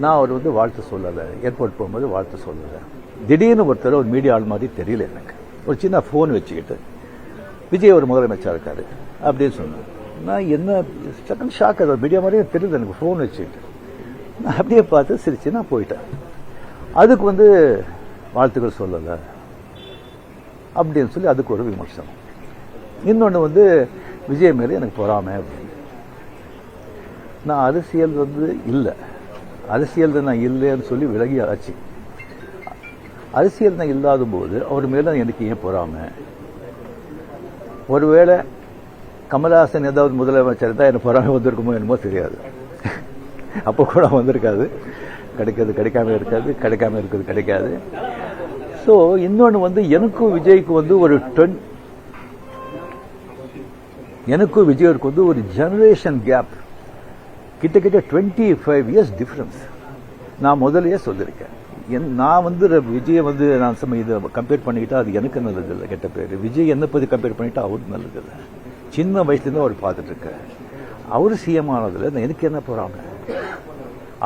நான் அவர் வந்து வாழ்த்து சொல்லலை, ஏர்போர்ட் போகும்போது வாழ்த்து சொல்லலை. திடீர்னு ஒருத்தர் ஒரு மீடியா ஆள் மாதிரி தெரியல எனக்கு. ஒரு சின்ன ஃபோன் வச்சுக்கிட்டு விஜய் ஒரு முதலமைச்சர் இருக்காரு அப்படின்னு சொன்னேன். நான் என்ன செகண்ட் ஷாக், அது மீடியா மாதிரியே தெரியல எனக்கு. ஃபோன் வச்சுக்கிட்டு நான் அப்படியே பார்த்து சிரிச்சு நான் போயிட்டேன். அதுக்கு வந்து வாழ்த்துக்கள் சொல்லலை அப்படின்னு சொல்லி அதுக்கு ஒரு விமர்சனம். இன்னொன்று வந்து விஜய் மேலே எனக்கு பொறாமை அப்படின்னு. நான் அரசியல் வந்து இல்லை, அரசியல் நான் இல்லைன்னு சொல்லி விலகி ஆச்சு. அரசியல் நான் இல்லாத போது அவர் மேலே எனக்கு ஏன் பொறாமை? ஒருவேளை கமல்ஹாசன் ஏதாவது முதலமைச்சர் தான் எனக்கு பொறாமை வந்திருக்குமோ என்னமோ தெரியாது. அப்போ கூட வந்திருக்காது. கிடைக்கிறது கிடைக்காம இருக்காது, கிடைக்காம இருக்கிறது கிடைக்காது. ஸோ இன்னொன்று வந்து எனக்கும் விஜய்க்கு வந்து ஒரு எனக்கும் விஜய்க்கு வந்து ஒரு ஜெனரேஷன் கேப், கிட்டத்தட்ட 25 years டிஃபரன்ஸ். நான் முதலையே சொல்லியிருக்கேன். நான் வந்து விஜயை வந்து நான் இதை கம்பேர் பண்ணிக்கிட்டா அது எனக்கு நல்லது இல்லை, கெட்ட பேர். விஜய் என்னை பற்றி கம்பேர் பண்ணிட்டா அவருக்கு நல்லது இல்லை. சின்ன வயசுலேருந்து அவர் பார்த்துட்டு இருக்காரு. அவரு சிஎம் ஆனதில் எனக்கு என்ன போறாங்க?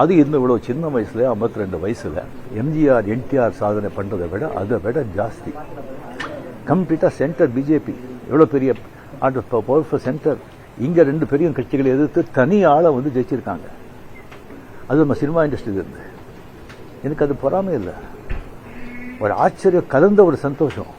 அது இன்னும் இவ்வளோ சின்ன வயசுல 52 வயசுல எம்ஜிஆர் என்டிஆர் சாதனை பண்றதை விட அதை விட ஜாஸ்தி. கம்ப்ளீட்டா சென்டர் பிஜேபி எவ்வளோ பெரிய பவர்ஃபுல் சென்டர். இங்க 2 பெரிய கட்சிகளை எதிர்த்து தனி ஆளை வந்து ஜெயிச்சிருக்காங்க. அது நம்ம சினிமா இண்டஸ்ட்ரியில இருந்து. எனக்கு அது பொறாமை இல்லை, ஒரு ஆச்சரியம் கலந்த ஒரு சந்தோஷம்.